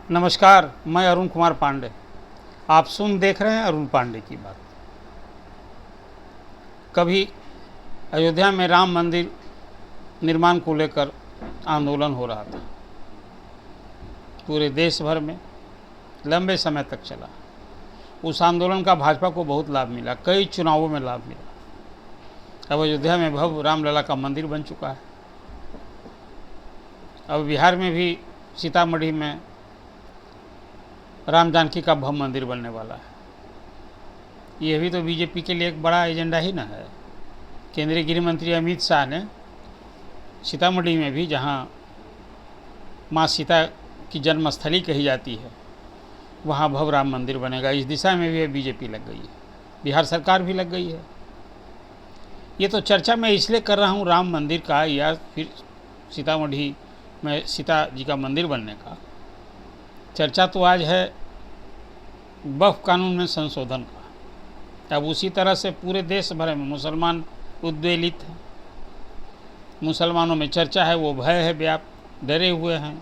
नमस्कार, मैं अरुण कुमार पांडे। आप देख रहे हैं अरुण पांडे की बात। कभी अयोध्या में राम मंदिर निर्माण को लेकर आंदोलन हो रहा था, पूरे देश भर में लंबे समय तक चला। उस आंदोलन का भाजपा को बहुत लाभ मिला, कई चुनावों में लाभ मिला। अब अयोध्या में भव्य रामलला का मंदिर बन चुका है। अब बिहार में भी सीतामढ़ी में राम जानकी का भव्य मंदिर बनने वाला है। यह भी तो बीजेपी के लिए एक बड़ा एजेंडा ही ना है। केंद्रीय गृह मंत्री अमित शाह ने सीतामढ़ी में भी, जहां माँ सीता की जन्मस्थली कही जाती है, वहां भव्य राम मंदिर बनेगा। इस दिशा में भी बीजेपी लग गई है, बिहार सरकार भी लग गई है। ये तो चर्चा मैं इसलिए कर रहा हूँ राम मंदिर का या फिर सीतामढ़ी में सीता जी का मंदिर बनने का। चर्चा तो आज है वक्फ कानून में संशोधन का। अब उसी तरह से पूरे देश भर में मुसलमान उद्वेलित हैं, मुसलमानों में चर्चा है, वो भय है, डरे हुए हैं,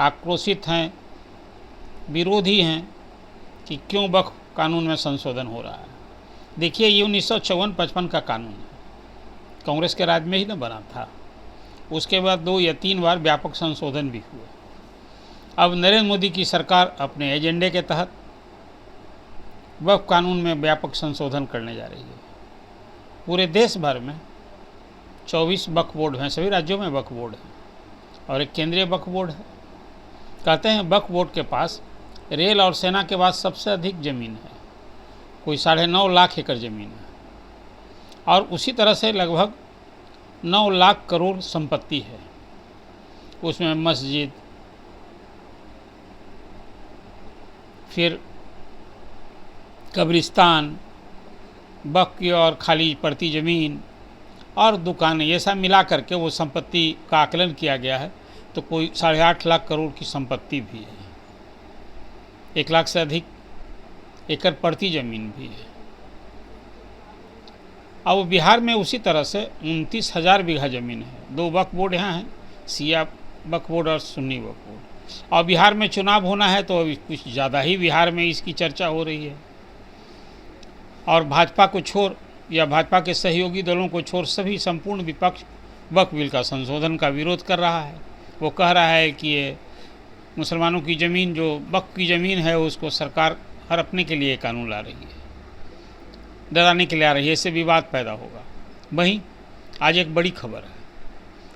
आक्रोशित हैं, विरोधी हैं कि क्यों वक्फ कानून में संशोधन हो रहा है। देखिए, ये 1954-55 का कानून है, कांग्रेस के राज में ही न बना था। उसके बाद 2 या 3 बार व्यापक संशोधन भी हुए। अब नरेंद्र मोदी की सरकार अपने एजेंडे के तहत वक्फ कानून में व्यापक संशोधन करने जा रही है। पूरे देश भर में 24 वक्फ बोर्ड हैं, सभी राज्यों में वक्फ बोर्ड हैं और एक केंद्रीय वक्फ बोर्ड है। कहते हैं वक्फ बोर्ड के पास रेल और सेना के बाद सबसे अधिक ज़मीन है, कोई 9.5 लाख एकड़ ज़मीन है, और उसी तरह से लगभग 9 लाख करोड़ संपत्ति है। उसमें मस्जिद, फिर कब्रिस्तान, वक्फ की और खाली पड़ती ज़मीन और दुकानें, ये सब मिला करके वो संपत्ति का आकलन किया गया है। तो कोई 8.5 लाख करोड़ की संपत्ति भी है, 1 लाख से अधिक एकड़ पड़ती ज़मीन भी है। अब बिहार में उसी तरह से 29,000 बीघा ज़मीन है। 2 वक्फ बोर्ड यहाँ हैं, शिया वक्फ बोर्ड और सुन्नी वक्फ बोर्ड। और बिहार में चुनाव होना है तो अभी कुछ ज़्यादा ही बिहार में इसकी चर्चा हो रही है। और भाजपा को छोड़ या भाजपा के सहयोगी दलों को छोड़ सभी संपूर्ण विपक्ष वक्फ बिल का संशोधन का विरोध कर रहा है। वो कह रहा है कि ये मुसलमानों की ज़मीन, जो वक्फ की ज़मीन है, उसको सरकार हड़पने के लिए कानून ला रही है, डराने के लिए आ रही है, इससे विवाद पैदा होगा। वहीं आज एक बड़ी खबर है,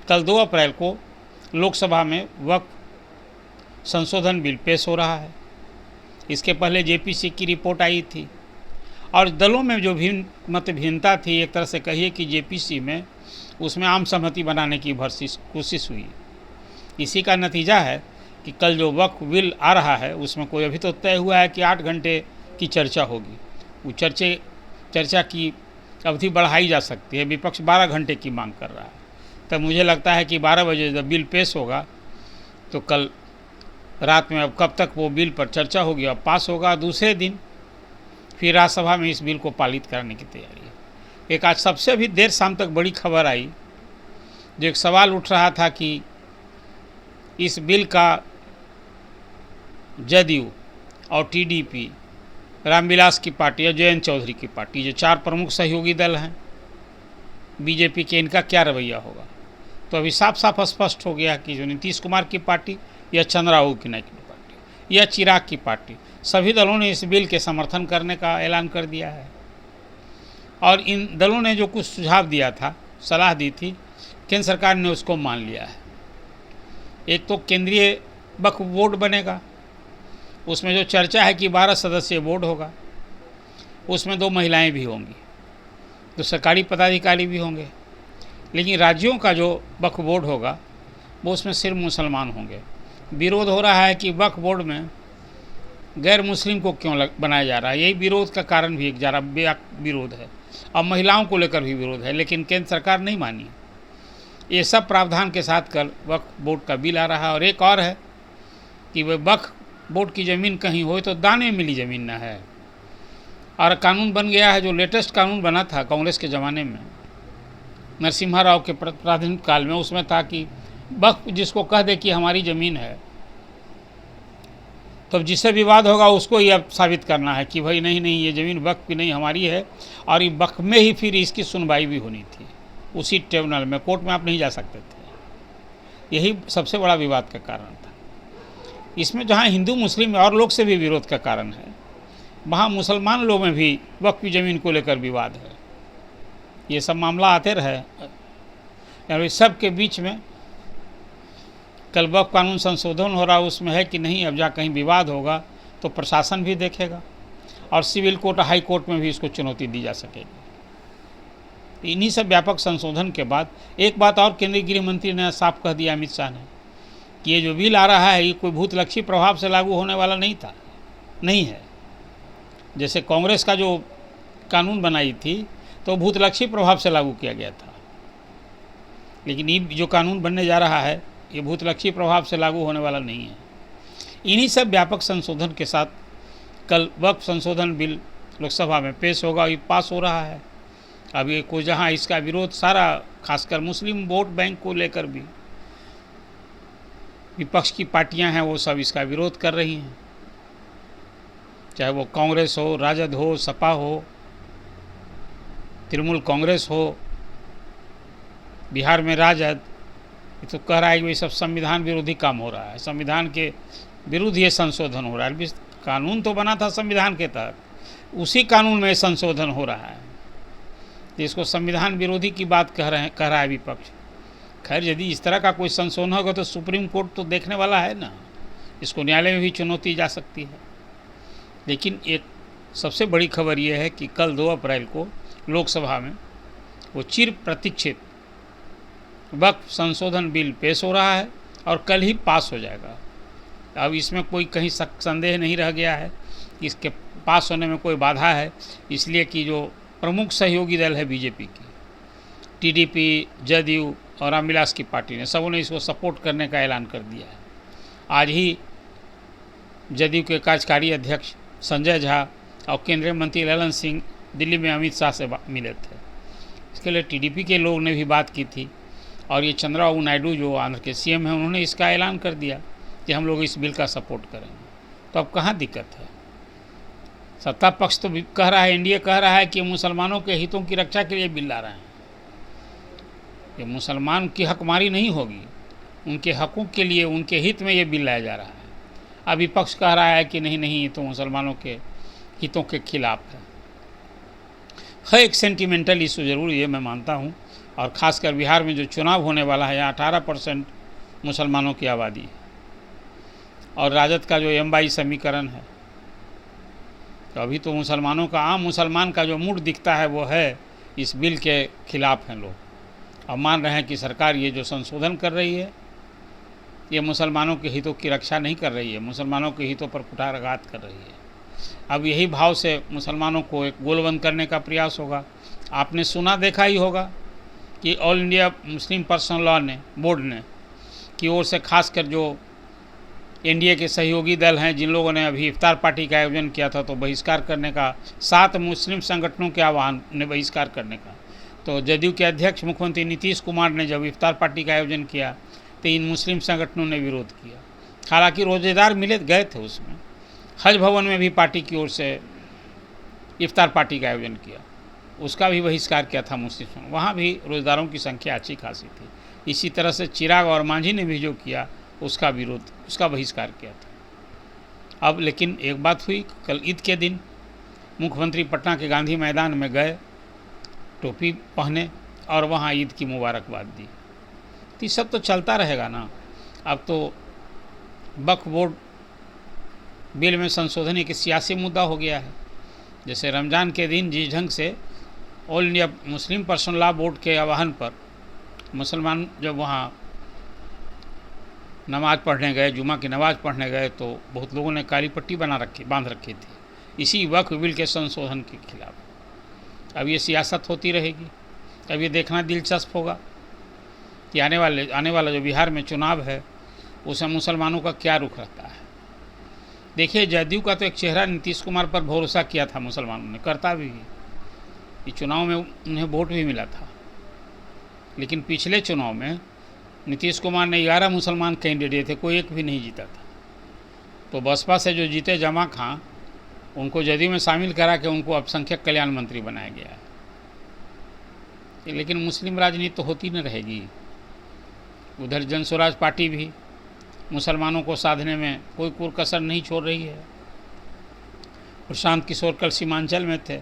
कल 2 अप्रैल को लोकसभा में वक्फ संशोधन बिल पेश हो रहा है। इसके पहले जेपीसी की रिपोर्ट आई थी और दलों में जो मत भिन्नता थी, एक तरह से कहिए कि जेपीसी में उसमें आम सहमति बनाने की कोशिश हुई। इसी का नतीजा है कि कल जो वक्फ बिल आ रहा है उसमें कोई अभी तो तय हुआ है कि 8 घंटे की चर्चा होगी। वो चर्चा की अवधि बढ़ाई जा सकती है। विपक्ष 12 घंटे की मांग कर रहा है। तब मुझे लगता है कि 12 बजे जब बिल पेश होगा तो कल रात में अब कब तक वो बिल पर चर्चा होगी और पास होगा। दूसरे दिन फिर राज्यसभा में इस बिल को पारित कराने की तैयारी है। एक आज सबसे भी देर शाम तक बड़ी खबर आई, जो एक सवाल उठ रहा था कि इस बिल का जदयू और टीडीपी, रामविलास की पार्टी और जयंत चौधरी की पार्टी, जो 4 प्रमुख सहयोगी दल हैं बीजेपी के, इनका क्या रवैया होगा। तो अभी साफ साफ स्पष्ट हो गया कि जो नीतीश कुमार की पार्टी या चंद्रबाबू नायडू की पार्टी या चिराग की पार्टी, सभी दलों ने इस बिल के समर्थन करने का ऐलान कर दिया है। और इन दलों ने जो कुछ सुझाव दिया था, सलाह दी थी, केंद्र सरकार ने उसको मान लिया है। एक तो केंद्रीय वक्फ बोर्ड बनेगा, उसमें जो चर्चा है कि 12 सदस्यीय बोर्ड होगा, उसमें 2 महिलाएं भी होंगी, तो सरकारी पदाधिकारी भी होंगे। लेकिन राज्यों का जो वक्फ बोर्ड होगा वो उसमें सिर्फ मुसलमान होंगे। विरोध हो रहा है कि वक्फ बोर्ड में गैर मुस्लिम को क्यों बनाया जा रहा है। यही विरोध का कारण भी एक ज़रा विरोध है, और महिलाओं को लेकर भी विरोध है, लेकिन केंद्र सरकार नहीं मानी। ये सब प्रावधान के साथ कल वक्फ बोर्ड का बिल आ रहा है। और एक और है कि वह वक्फ बोर्ड की ज़मीन कहीं हो तो दाने मिली ज़मीन ना है। और कानून बन गया है, जो लेटेस्ट कानून बना था कांग्रेस के ज़माने में, नरसिम्हा राव के प्राथमिक काल में, उसमें था कि वक्फ जिसको कह दे कि हमारी ज़मीन है, तो अब जिससे विवाद होगा उसको ही अब साबित करना है कि भाई नहीं नहीं, ये ज़मीन वक्फ की नहीं हमारी है, और ये वक्फ में ही फिर इसकी सुनवाई भी होनी थी, उसी ट्रिब्यूनल में, कोर्ट में आप नहीं जा सकते थे। यही सबसे बड़ा विवाद का कारण था। इसमें जहाँ हिंदू मुस्लिम और लोग से भी विरोध का कारण है, वहाँ मुसलमान लोगों में भी वक्फ की ज़मीन को लेकर विवाद है। ये सब मामला आते रहे, यानी सब के बीच में कल वक्फ कानून संशोधन हो रहा, उसमें है कि नहीं अब जहाँ कहीं विवाद होगा तो प्रशासन भी देखेगा, और सिविल कोर्ट हाई कोर्ट में भी इसको चुनौती दी जा सकेगी। इन्हीं सब व्यापक संशोधन के बाद एक बात और केंद्रीय गृह मंत्री ने साफ कह दिया, अमित शाह ने, कि ये जो बिल आ रहा है ये कोई भूतलक्षी प्रभाव से लागू होने वाला नहीं है। जैसे कांग्रेस का जो कानून बनाई थी तो भूतलक्षी प्रभाव से लागू किया गया था, लेकिन ये जो कानून बनने जा रहा है ये भूतलक्षी प्रभाव से लागू होने वाला नहीं है। इन्हीं सब व्यापक संशोधन के साथ कल वक्फ संशोधन बिल लोकसभा में पेश होगा, ये पास हो रहा है। अब ये को जहाँ इसका विरोध सारा, खासकर मुस्लिम वोट बैंक को लेकर भी विपक्ष की पार्टियां हैं, वो सब इसका विरोध कर रही हैं, चाहे वो कांग्रेस हो, राजद हो, सपा हो, तृणमूल कांग्रेस हो, बिहार में राजद, ये तो कह रहा है कि ये सब संविधान विरोधी काम हो रहा है, संविधान के विरुद्ध ये संशोधन हो रहा है। कानून तो बना था संविधान के तहत, उसी कानून में संशोधन हो रहा है, तो इसको संविधान विरोधी की बात कह रहा है विपक्ष। खैर यदि इस तरह का कोई संशोधन होगा तो सुप्रीम कोर्ट तो देखने वाला है ना, इसको न्यायालय में भी चुनौती जा सकती है। लेकिन एक सबसे बड़ी खबर यह है कि कल 2 अप्रैल को लोकसभा में वो चिर प्रतीक्षित वक्फ संशोधन बिल पेश हो रहा है और कल ही पास हो जाएगा। अब इसमें कोई कहीं संदेह नहीं रह गया है कि इसके पास होने में कोई बाधा है, इसलिए कि जो प्रमुख सहयोगी दल है बीजेपी की, टीडीपी, जदयू और रामविलास की पार्टी ने, सबों ने इसको सपोर्ट करने का ऐलान कर दिया है। आज ही जदयू के कार्यकारी अध्यक्ष संजय झा और केंद्रीय मंत्री ललन सिंह दिल्ली में अमित शाह से मिले थे। इसके लिए टीडीपी के लोग ने भी बात की थी, और ये चंद्रबाबू नायडू जो आंध्र के सीएम हैं, उन्होंने इसका ऐलान कर दिया कि हम लोग इस बिल का सपोर्ट करेंगे। तो अब कहाँ दिक्कत है? सत्ता पक्ष तो कह रहा है, एनडीए कह रहा है कि मुसलमानों के हितों की रक्षा के लिए बिल ला रहे हैं, ये मुसलमान की हकमारी नहीं होगी, उनके हकों के लिए, उनके हित में ये बिल लाया जा रहा है। अब विपक्ष कह रहा है कि नहीं नहीं, ये तो मुसलमानों के हितों के खिलाफ है। एक सेंटिमेंटल इशू ज़रूर ये मैं मानता हूँ, और ख़ासकर बिहार में जो चुनाव होने वाला है, यहाँ 18% मुसलमानों की आबादी है, और राजद का जो एम/22 समीकरण है, तो अभी तो मुसलमानों का, आम मुसलमान का जो मूड दिखता है वो है इस बिल के खिलाफ हैं लोग, और मान रहे हैं कि सरकार ये जो संशोधन कर रही है ये मुसलमानों के हितों की रक्षा नहीं कर रही है, मुसलमानों के हितों पर कुठाराघात कर रही है। अब यही भाव से मुसलमानों को एक गोलबंद करने का प्रयास होगा। आपने सुना देखा ही होगा कि all India Muslim Personal law ने, बोर्ड ने की ओर से, खासकर जो एनडीए के सहयोगी दल हैं, जिन लोगों ने अभी इफ्तार पार्टी का आयोजन किया था, तो बहिष्कार करने का, 7 मुस्लिम संगठनों के आह्वान ने बहिष्कार करने का, तो जदयू के अध्यक्ष मुख्यमंत्री नीतीश कुमार ने जब इफ्तार पार्टी का आयोजन किया तो इन मुस्लिम संगठनों ने विरोध किया। हालांकि रोजेदार मिले गए थे उसमें, हज भवन में भी पार्टी की ओर से इफ्तार पार्टी का आयोजन किया, उसका भी बहिष्कार किया था मुस्लिम, वहाँ भी रोज़ेदारों की संख्या अच्छी खासी थी। इसी तरह से चिराग और मांझी ने भी जो किया उसका विरोध, उसका बहिष्कार किया था। अब लेकिन एक बात हुई, कल ईद के दिन मुख्यमंत्री पटना के गांधी मैदान में गए, टोपी पहने और वहाँ ईद की मुबारकबाद दी। तो ये सब तो चलता रहेगा ना। अब तो वक्फ बोर्ड बिल में संशोधन एक सियासी मुद्दा हो गया है। जैसे रमज़ान के दिन जिस ढंग से all India Muslim Personal Law board के आह्वान पर मुसलमान जब वहाँ नमाज़ पढ़ने गए, जुमा की नमाज़ पढ़ने गए, तो बहुत लोगों ने काली पट्टी बांध रखी थी इसी वक्फ बिल के संशोधन के खिलाफ। अब ये सियासत होती रहेगी। अब ये देखना दिलचस्प होगा कि आने वाला जो बिहार में चुनाव है उसमें मुसलमानों का क्या रुख रहता है। देखिए, जदयू का तो एक चेहरा नीतीश कुमार पर भरोसा किया था मुसलमानों ने, करता भी, ये चुनाव में उन्हें वोट भी मिला था। लेकिन पिछले चुनाव में नीतीश कुमार ने 11 मुसलमान कैंडिडेट थे, कोई एक भी नहीं जीता था। तो बसपा से जो जीते जमा खां, उनको जदयू में शामिल करा के उनको अल्पसंख्यक कल्याण मंत्री बनाया गया है। लेकिन मुस्लिम राजनीति तो होती न रहेगी। उधर जन स्वराज पार्टी भी मुसलमानों को साधने में कोई कसर नहीं छोड़ रही है। प्रशांत किशोर कल सीमांचल में थे,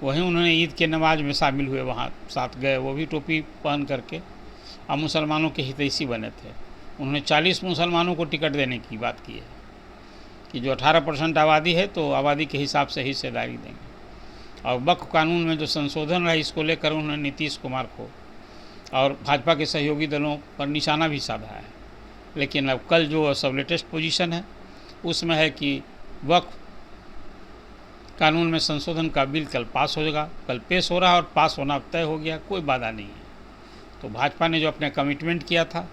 वहीं उन्होंने ईद के नमाज में शामिल हुए, वहाँ साथ गए, वो भी टोपी पहन करके, और मुसलमानों के हितैषी बने थे। उन्होंने 40 मुसलमानों को टिकट देने की बात की है कि जो 18% आबादी है तो आबादी के हिसाब से हिस्सेदारी देंगे। और वक्फ कानून में जो संशोधन है, इसको लेकर उन्होंने नीतीश कुमार को और भाजपा के सहयोगी दलों पर निशाना भी साधा है। लेकिन अब कल जो सब लेटेस्ट पोजीशन है उसमें है कि वक्फ कानून में संशोधन का बिल कल पास होगा, कल पेश हो रहा है और पास होना तय हो गया, कोई बाधा नहीं है। तो भाजपा ने जो अपने कमिटमेंट किया था,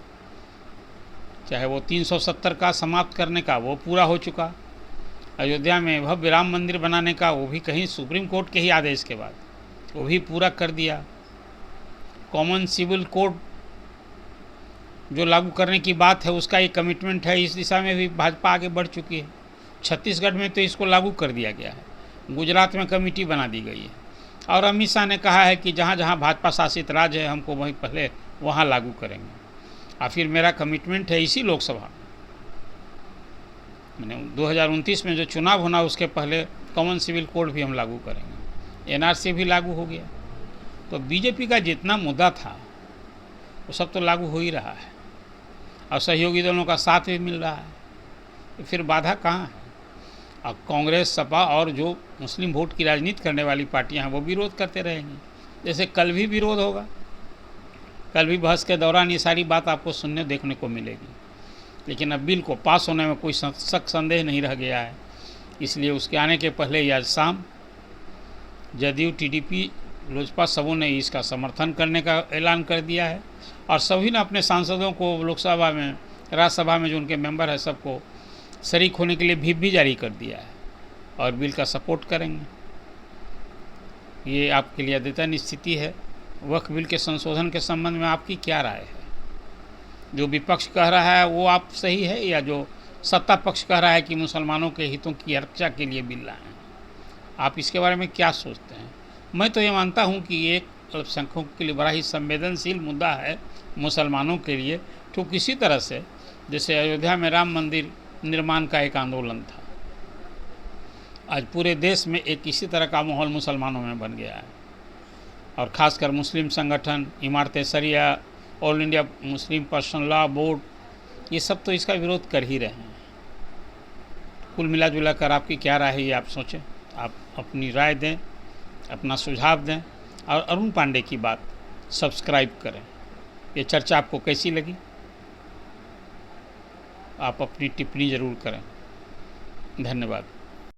चाहे वो 370 का समाप्त करने का, वो पूरा हो चुका। अयोध्या में भव्य राम मंदिर बनाने का, वो भी कहीं सुप्रीम कोर्ट के ही आदेश के बाद वो भी पूरा कर दिया। कॉमन सिविल कोड जो लागू करने की बात है, उसका एक कमिटमेंट है, इस दिशा में भी भाजपा आगे बढ़ चुकी है। छत्तीसगढ़ में तो इसको लागू कर दिया गया है, गुजरात में कमेटी बना दी गई है, और अमित शाह ने कहा है कि जहाँ जहाँ भाजपा शासित राज्य है हमको वहीं पहले वहाँ लागू करेंगे। और फिर मेरा कमिटमेंट है इसी लोकसभा मैंने 2029 में जो चुनाव होना उसके पहले कॉमन सिविल कोड भी हम लागू करेंगे। एनआरसी भी लागू हो गया। तो बीजेपी का जितना मुद्दा था वो सब तो लागू हो ही रहा है, और सहयोगी दलों का साथ भी मिल रहा है, तो फिर बाधा कहाँ है? अब कांग्रेस, सपा और जो मुस्लिम वोट की राजनीति करने वाली पार्टियां हैं वो विरोध करते रहेंगी। जैसे कल भी विरोध होगा, कल भी बहस के दौरान ये सारी बात आपको सुनने देखने को मिलेगी। लेकिन अब बिल को पास होने में कोई शक संदेह नहीं रह गया है, इसलिए उसके आने के पहले ही आज शाम जदयू, टीडीपी, लोजपा सबों ने इसका समर्थन करने का ऐलान कर दिया है, और सभी ने अपने सांसदों को लोकसभा में, राज्यसभा में जो उनके मेंबर हैं सबको शरीक होने के लिए भी जारी कर दिया है और बिल का सपोर्ट करेंगे। ये आपके लिए अद्यतन स्थिति है। वक्फ बिल के संशोधन के संबंध में आपकी क्या राय है? जो विपक्ष कह रहा है वो आप सही है, या जो सत्ता पक्ष कह रहा है कि मुसलमानों के हितों की रक्षा के लिए बिल लाए हैं, आप इसके बारे में क्या सोचते हैं? मैं तो ये मानता हूँ कि एक अल्पसंख्यकों के लिए बड़ा ही संवेदनशील मुद्दा है मुसलमानों के लिए। तो किसी तरह से जैसे अयोध्या में राम मंदिर निर्माण का एक आंदोलन था, आज पूरे देश में एक इसी तरह का माहौल मुसलमानों में बन गया है, और ख़ासकर मुस्लिम संगठन, Imarat Shariah, All India Muslim Personal Law Board, ये सब तो इसका विरोध कर ही रहे हैं। कुल मिला जुला कर आपकी क्या राय है ये आप सोचें, आप अपनी राय दें, अपना सुझाव दें, और अरुण पांडे की बात सब्सक्राइब करें। ये चर्चा आपको कैसी लगी? आप अपनी टिप्पणी ज़रूर करें। धन्यवाद।